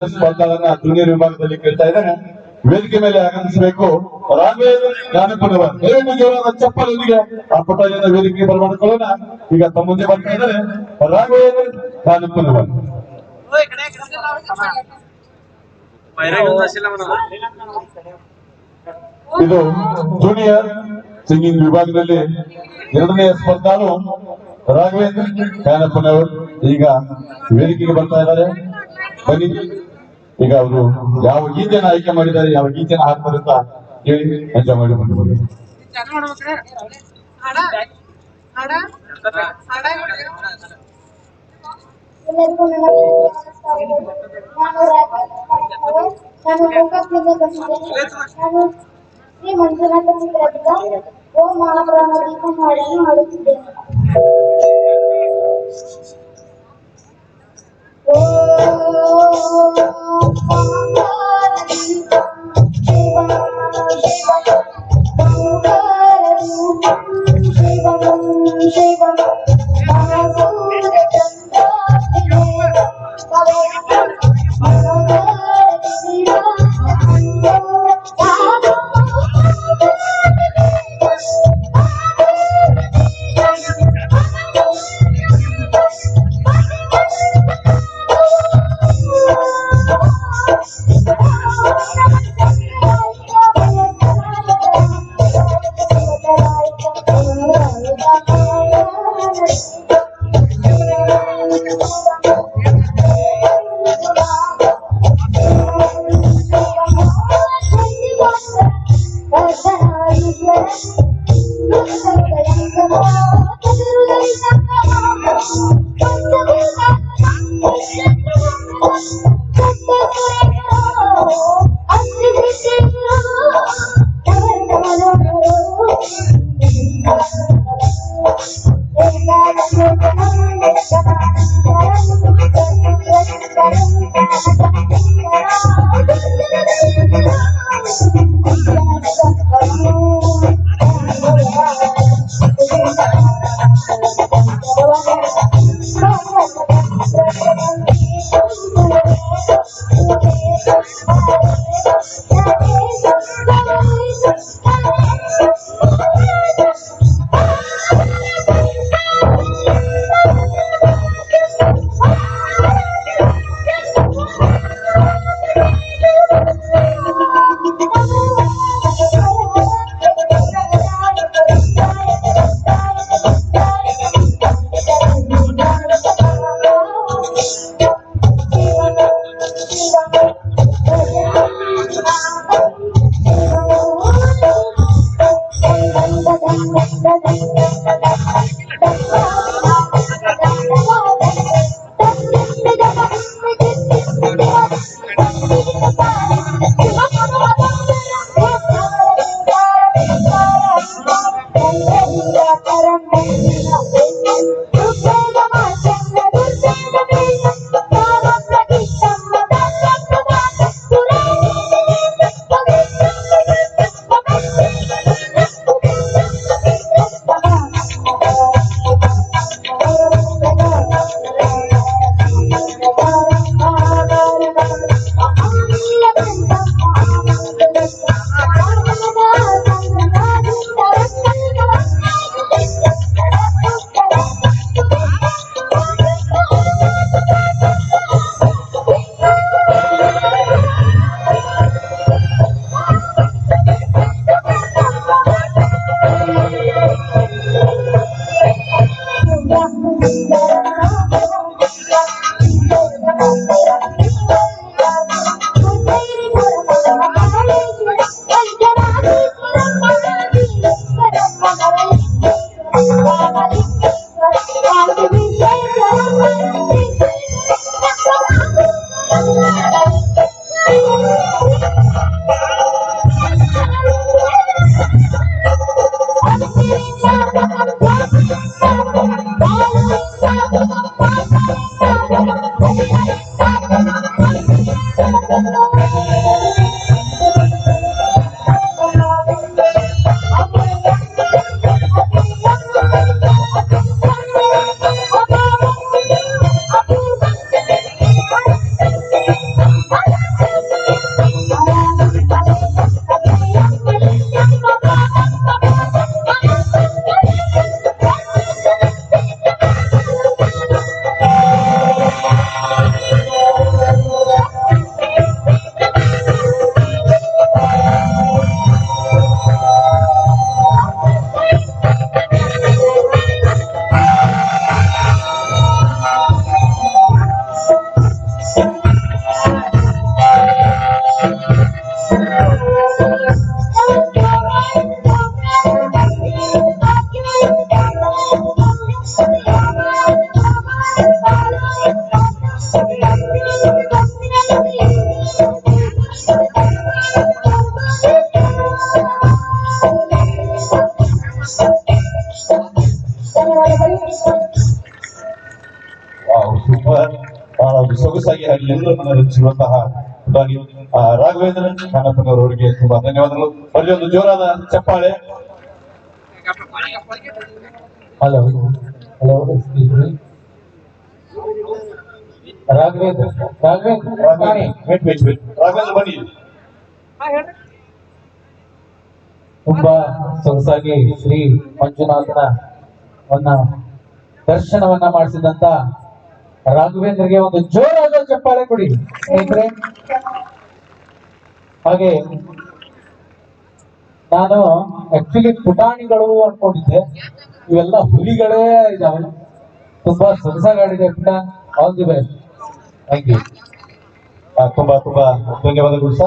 ಸ್ಪರ್ಧಾಗಳನ್ನ junior ವಿಭಾಗದಲ್ಲಿ ಕೇಳ್ತಾ ಇದ್ದಾರೆ. ವೇದಿಕೆ ಮೇಲೆ ಆಗಮಿಸಬೇಕು ರಾಘವೇಂದ್ರ ಗಾನಪ್ಪನವರು. ದಯವಿಟ್ಟು ಜೋರಾದ ಚಪ್ಪಲೊಂದಿಗೆ ಆ ಪುಟವನ್ನು ವೇದಿಕೆಗೆ ಬರಮಾಡಿಕೊಳ್ಳೋಣ. ಈಗ ತಮ್ಮ ಮುಂದೆ ಬರ್ತಾ ಇದ್ದಾರೆ ರಾಘವೇಂದ್ರ ಗಾನಪ್ಪನವರು. ಇದು ಜೂನಿಯರ್ ಸಿಂಗಿಂಗ್ ವಿಭಾಗದಲ್ಲಿ ಎರಡನೆಯ ಸ್ಪರ್ಧಾಳು ರಾಘವೇಂದ್ರ ಗಾನಪ್ಪನವರು ಈಗ ವೇದಿಕೆಗೆ ಬರ್ತಾ ಇದ್ದಾರೆ. ಬನ್ನಿ, ಈಗ ಅವರು ಯಾವ ಗೀತೆಯನ್ನು ಆಯ್ಕೆ ಮಾಡಿದ್ದಾರೆ, ಯಾವ ಗೀತೆಯನ್ನು ಹಾಕ್ತಾರೆ ಅಂತ ಹೇಳಿ ಎಂಜಾಯ್ ಮಾಡಿ ಬಂದು ಶ್ರೀ ಮಂಜುನಾಥ ಚಿತ್ರದಿಂದ ಓಂ ಮಹಾಪ್ರಾಣ ದೀಪ ಹಾಡನ್ನು ಹಾಡುತ್ತಿದ್ದೇನೆ. ಎಲ್ಲರೂ ಮನರಂಜಿಸುವಂತಹ ಪುಟಾಣಿ ರಾಘವೇಂದ್ರ ಖಾನಪ್ಪನವರವರಿಗೆ ತುಂಬಾ ಧನ್ಯವಾದಗಳು. ಅಲ್ಲಿ ಒಂದು ಜೋರಾದ ಚಪ್ಪಾಳೆ. ಹಲೋ ಹಲೋ ರಾಘವೇಂದ್ರ ರಾಘವೇಂದ್ರ ಬನ್ನಿ. ರಾಘವೇಂದ್ರ ಬನ್ನಿ. ತುಂಬಾ ಸೊಗಸಾಗಿ ಶ್ರೀ ಮಂಜುನಾಥನ ದರ್ಶನವನ್ನ ಮಾಡಿಸಿದಂತ ರಾಘವೇಂದ್ರಗೆ ಒಂದು ಜೋರಾದ ಚಪ್ಪಾಳೆ ಕೊಡಿ ಸ್ನೇಹಿತರೆ. ಹಾಗೆ ನಾನು ಆಕ್ಚುಲಿ ಪುಟಾಣಿಗಳು ಅನ್ಕೊಂಡಿದ್ದೆ, ಇವೆಲ್ಲ ಹುಲಿಗಳೇ ಇದಾವೆ. ತುಂಬಾ ಸೊಗಸಾಗಾಡಿದೆ ಪುಟ. All the best. Thank you. ತುಂಬಾ ಧನ್ಯವಾದಗಳು ಸರ್.